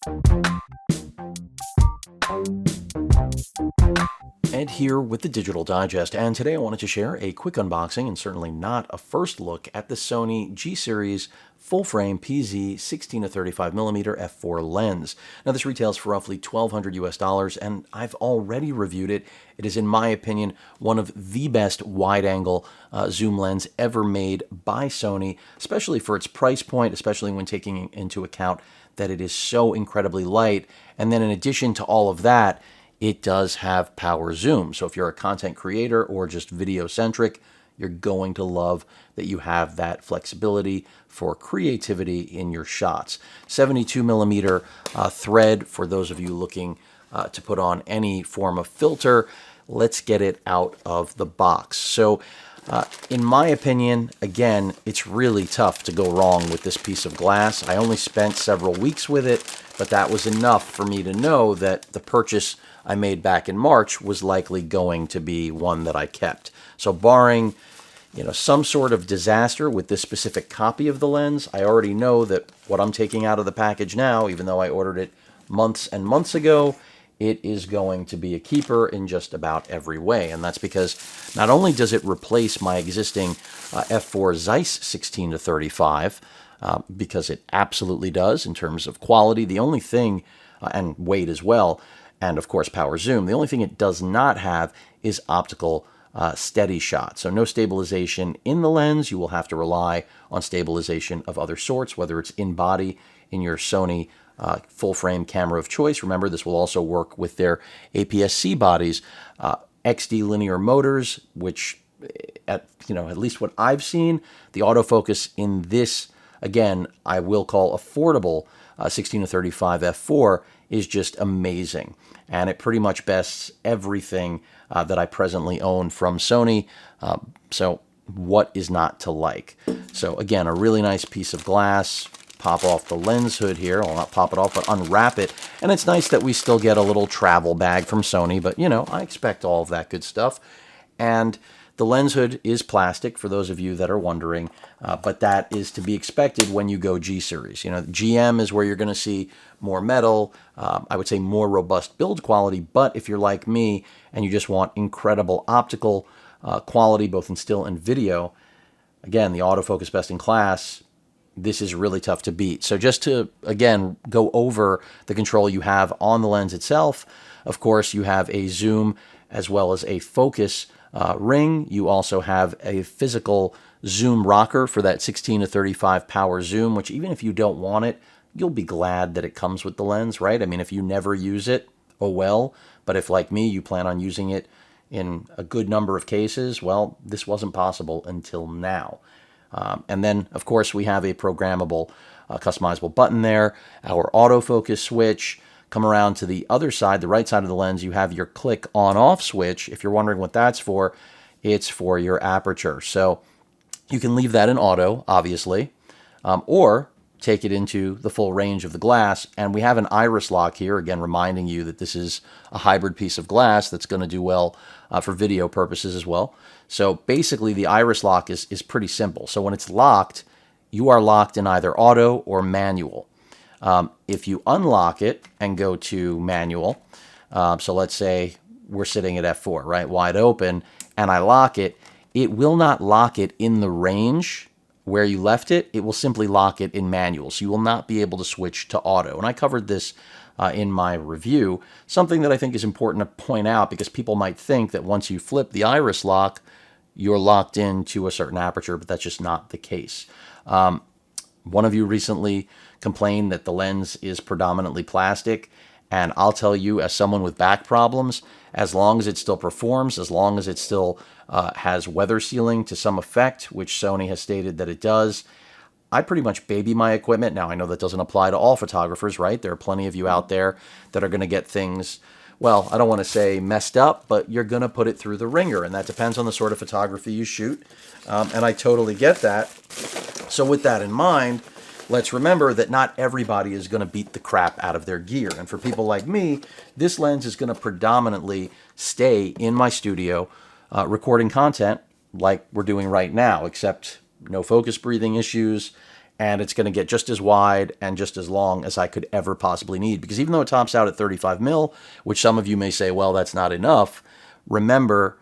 Ed here with the Digital Digest, and today I wanted to share a quick unboxing and certainly not a first look at the Sony G-Series full-frame PZ 16 to 35mm f4 lens. Now this retails for roughly $1,200 US, and I've already reviewed it. It is, in my opinion, one of the best wide-angle zoom lens ever made by Sony, especially for its price point, especially when taking into account that it is so incredibly light. And then in addition to all of that, it does have power zoom. So if you're a content creator or just video centric, you're going to love that you have that flexibility for creativity in your shots. 72mm thread for those of you looking to put on any form of filter. Let's get it out of the box. So in my opinion, again, it's really tough to go wrong with this piece of glass. I only spent several weeks with it, but that was enough for me to know that the purchase I made back in March was likely going to be one that I kept. So barring, some sort of disaster with this specific copy of the lens, I already know that what I'm taking out of the package now, even though I ordered it months and months ago, it is going to be a keeper in just about every way. And that's because not only does it replace my existing f4 Zeiss 16 to 35, because it absolutely does in terms of quality. The only thing, and weight as well, and of course power zoom, the only thing it does not have is optical steady shot. So no stabilization in the lens. You will have to rely on stabilization of other sorts, whether it's in body in your Sony full frame camera of choice. Remember, this will also work with their APS-C bodies, XD linear motors, which at least what I've seen, the autofocus in this, again, I will call affordable 16 to 35 f4 is just amazing. And it pretty much bests everything that I presently own from Sony. So what is not to like? So again, a really nice piece of glass. Pop off the lens hood here. Well, not pop it off, but unwrap it. And it's nice that we still get a little travel bag from Sony, but I expect all of that good stuff. And the lens hood is plastic, for those of you that are wondering, but that is to be expected when you go G-Series. GM is where you're going to see more metal, I would say more robust build quality, but if you're like me and you just want incredible optical quality, both in still and video, again, the autofocus best in class, this is really tough to beat. So just to, again, go over the control you have on the lens itself, of course, you have a zoom as well as a focus ring. You also have a physical zoom rocker for that 16 to 35 power zoom, which even if you don't want it, you'll be glad that it comes with the lens, right? I mean, if you never use it, oh well. But if, like me, you plan on using it in a good number of cases, well, this wasn't possible until now. And then, of course, we have a programmable, customizable button there, our autofocus switch. Come around to the other side, the right side of the lens, you have your click on-off switch. If you're wondering what that's for, it's for your aperture. So you can leave that in auto, obviously, or take it into the full range of the glass. And we have an iris lock here, again, reminding you that this is a hybrid piece of glass that's going to do well for video purposes as well. So basically, the iris lock is pretty simple. So when it's locked, you are locked in either auto or manual. If you unlock it and go to manual, so let's say we're sitting at f4, right, wide open, and I lock it, it will not lock it in the range where you left it. It will simply lock it in manual. So you will not be able to switch to auto. And I covered this in my review, something that I think is important to point out because people might think that once you flip the iris lock, you're locked into a certain aperture, but that's just not the case. One of you recently complained that the lens is predominantly plastic, and I'll tell you, as someone with back problems, as long as it still performs, as long as it still has weather sealing to some effect, which Sony has stated that it does, I pretty much baby my equipment. Now, I know that doesn't apply to all photographers, right? There are plenty of you out there that are going to get things, well, I don't want to say messed up, but you're going to put it through the ringer, and that depends on the sort of photography you shoot, and I totally get that. So with that in mind, let's remember that not everybody is going to beat the crap out of their gear. And for people like me, this lens is going to predominantly stay in my studio recording content like we're doing right now, except no focus breathing issues and it's going to get just as wide and just as long as I could ever possibly need. Because even though it tops out at 35 mil, which some of you may say, well, that's not enough, remember,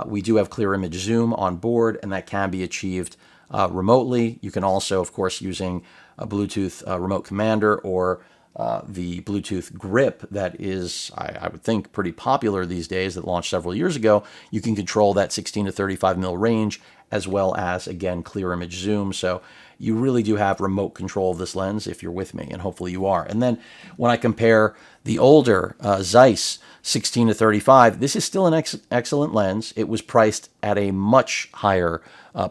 we do have clear image zoom on board, and that can be achieved remotely. You can also, of course, using a Bluetooth remote commander or the Bluetooth grip that is, I would think, pretty popular these days, that launched several years ago. You can control that 16 to 35 mil range, as well as, again, clear image zoom. So you really do have remote control of this lens if you're with me, and hopefully you are. And then when I compare the older Zeiss 16 to 35, this is still an excellent lens. It was priced at a much higher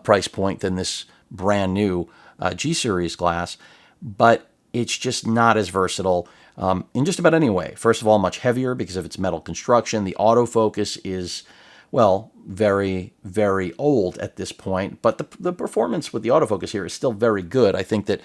price point than this brand new G series glass, but it's just not as versatile in just about any way. First of all, much heavier because of its metal construction. The autofocus is, well, very, very old at this point, but the performance with the autofocus here is still very good. I think that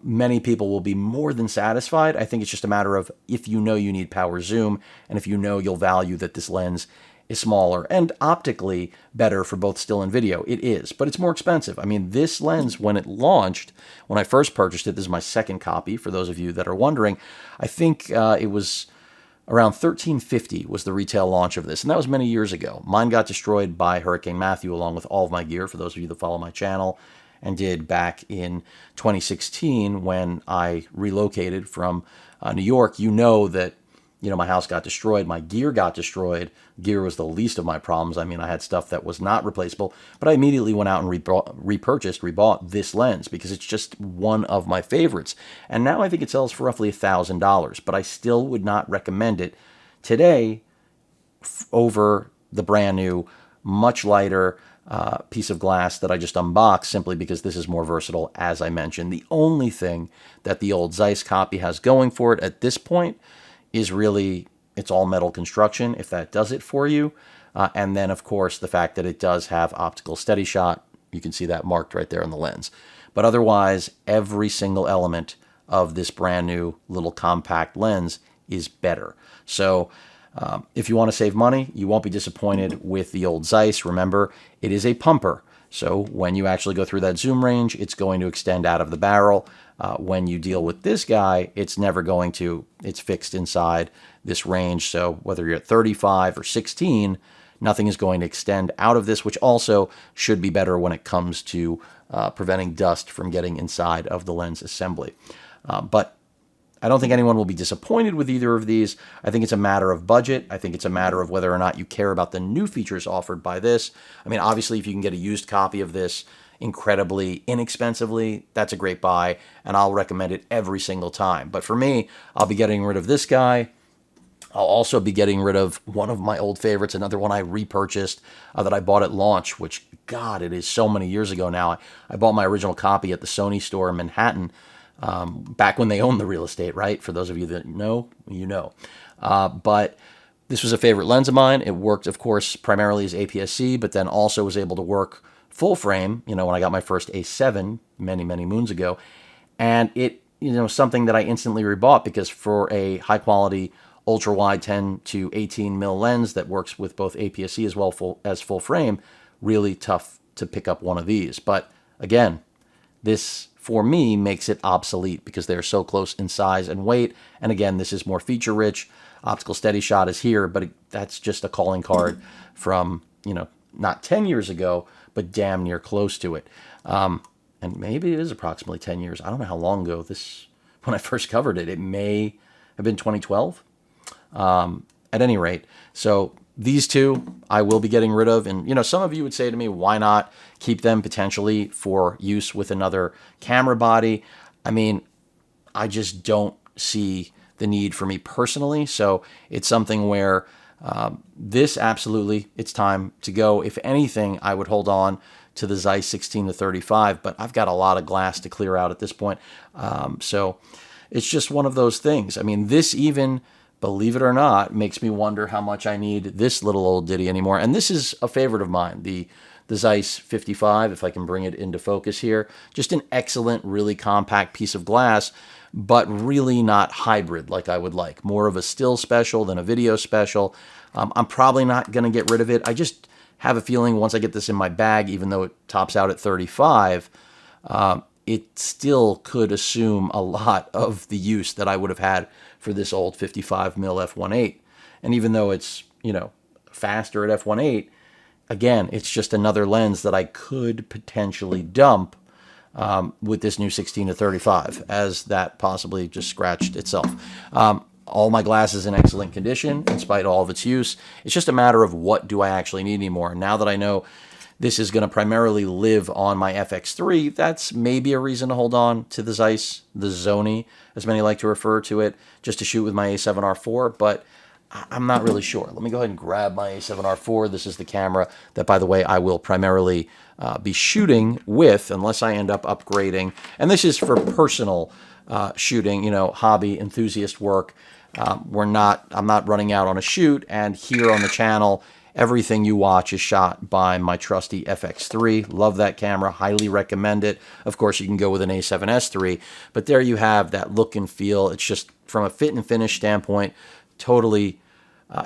many people will be more than satisfied. I think it's just a matter of if you know you need power zoom, and if you know you'll value that this lens is smaller and optically better for both still and video. It is, but it's more expensive. I mean, this lens, when it launched, when I first purchased it, this is my second copy, for those of you that are wondering, I think it was around $13.50 was the retail launch of this, and that was many years ago. Mine got destroyed by Hurricane Matthew along with all of my gear, for those of you that follow my channel, and did back in 2016 when I relocated from New York. You know that my house got destroyed, my gear got destroyed. Gear was the least of my problems. I mean, I had stuff that was not replaceable, but I immediately went out and rebought this lens because it's just one of my favorites. And now I think it sells for roughly $1,000, but I still would not recommend it today over the brand new, much lighter piece of glass that I just unboxed, simply because this is more versatile, as I mentioned. The only thing that the old Zeiss copy has going for it at this point is really, it's all metal construction, if that does it for you. And then, of course, the fact that it does have optical steady shot. You can see that marked right there on the lens. But otherwise, every single element of this brand new little compact lens is better. So if you want to save money, you won't be disappointed with the old Zeiss. Remember, it is a pumper. So when you actually go through that zoom range, it's going to extend out of the barrel. When you deal with this guy, it's never going to, it's fixed inside this range. So whether you're at 35 or 16, nothing is going to extend out of this, which also should be better when it comes to preventing dust from getting inside of the lens assembly. But I don't think anyone will be disappointed with either of these. I think it's a matter of budget. I think it's a matter of whether or not you care about the new features offered by this. I mean, obviously, if you can get a used copy of this incredibly inexpensively, that's a great buy, and I'll recommend it every single time. But for me, I'll be getting rid of this guy. I'll also be getting rid of one of my old favorites, another one I repurchased that I bought at launch, which, God, it is so many years ago now. I bought my original copy at the Sony store in Manhattan, back when they owned the real estate, right? For those of you that know, you know. But this was a favorite lens of mine. It worked, of course, primarily as APS-C, but then also was able to work full frame, when I got my first A7 many, many moons ago. And it, something that I instantly rebought, because for a high quality, ultra wide 10 to 18 mil lens that works with both APS-C as well as full frame, really tough to pick up one of these. But again, this for me makes it obsolete because they're so close in size and weight. And again, this is more feature rich. Optical steady shot is here, but that's just a calling card from, not 10 years ago, but damn near close to it. And maybe it is approximately 10 years. I don't know how long ago when I first covered it. It may have been 2012. At any rate, so these two I will be getting rid of. And, some of you would say to me, why not keep them potentially for use with another camera body? I mean, I just don't see the need for me personally. So it's something where this absolutely, it's time to go. If anything, I would hold on to the Zeiss 16 to 35, but I've got a lot of glass to clear out at this point. So it's just one of those things. I mean, this even, believe it or not, makes me wonder how much I need this little old ditty anymore. And this is a favorite of mine, the Zeiss 55, if I can bring it into focus here. Just an excellent, really compact piece of glass, but really not hybrid like I would like. More of a still special than a video special. I'm probably not going to get rid of it. I just have a feeling once I get this in my bag, even though it tops out at 35, it still could assume a lot of the use that I would have had for this old 55mm f1.8. And even though it's, faster at f1.8, again, it's just another lens that I could potentially dump with this new 16 to 35, as that possibly just scratched itself. All my glass is in excellent condition in spite of all of its use. It's just a matter of what do I actually need anymore. Now that I know this is going to primarily live on my FX3, that's maybe a reason to hold on to the Zeiss, the Sony, as many like to refer to it, just to shoot with my A7R4, but I'm not really sure. Let me go ahead and grab my A7R4. This is the camera that, by the way, I will primarily be shooting with unless I end up upgrading. And this is for personal shooting, hobby, enthusiast work. I'm not running out on a shoot, and here on the channel, everything you watch is shot by my trusty FX3. Love that camera, highly recommend it. Of course, you can go with an A7S III, but there you have that look and feel. It's just, from a fit and finish standpoint, totally,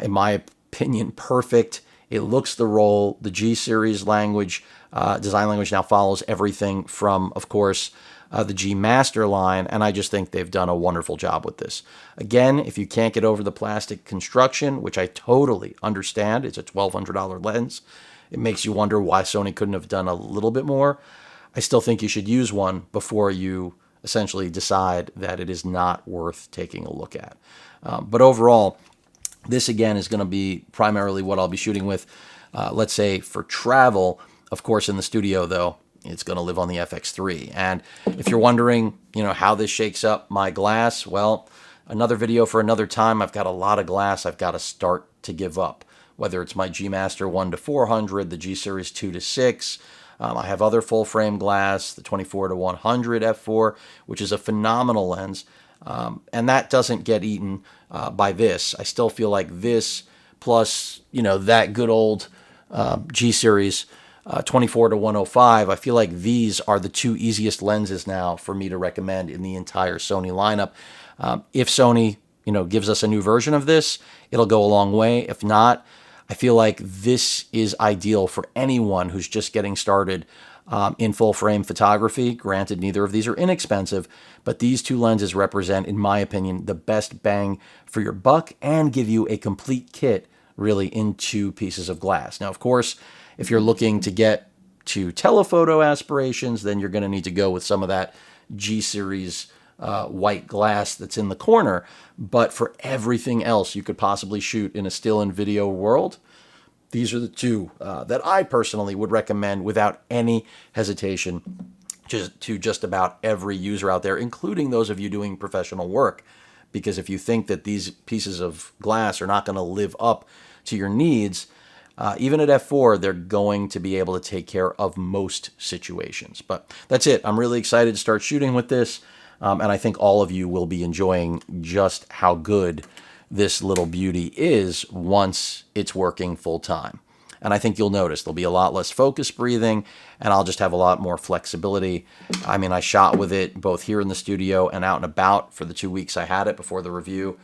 in my opinion, perfect. It looks the role. The G series language, design language now follows everything from, of course, the G Master line, and I just think they've done a wonderful job with this. Again, if you can't get over the plastic construction, which I totally understand, it's a $1,200 lens, it makes you wonder why Sony couldn't have done a little bit more. I still think you should use one before you essentially decide that it is not worth taking a look at. But overall, this again is going to be primarily what I'll be shooting with, let's say for travel. Of course, in the studio, though, it's going to live on the FX3. And if you're wondering, how this shakes up my glass, well, another video for another time. I've got a lot of glass I've got to start to give up, whether it's my G Master 1 to 400, the G Series 2 to 6. I have other full frame glass, the 24 to 100 f4, which is a phenomenal lens. And that doesn't get eaten by this. I still feel like this plus, that good old G Series 24 to 105, I feel like these are the two easiest lenses now for me to recommend in the entire Sony lineup. If Sony, gives us a new version of this, it'll go a long way. If not, I feel like this is ideal for anyone who's just getting started in full frame photography. Granted, neither of these are inexpensive, but these two lenses represent, in my opinion, the best bang for your buck and give you a complete kit really in two pieces of glass. Now, of course, if you're looking to get to telephoto aspirations, then you're going to need to go with some of that G Series white glass that's in the corner. But for everything else you could possibly shoot in a still and video world, these are the two that I personally would recommend without any hesitation to just about every user out there, including those of you doing professional work. Because if you think that these pieces of glass are not going to live up to your needs, even at f4, they're going to be able to take care of most situations. But that's it. I'm really excited to start shooting with this, and I think all of you will be enjoying just how good this little beauty is once it's working full time. And I think you'll notice there'll be a lot less focus breathing, and I'll just have a lot more flexibility. I mean, I shot with it both here in the studio and out and about for the 2 weeks I had it before the review,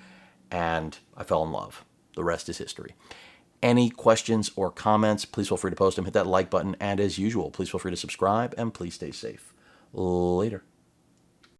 and I fell in love. The rest is history. Any questions or comments, please feel free to post them. Hit that like button. And as usual, please feel free to subscribe, and please stay safe. Later.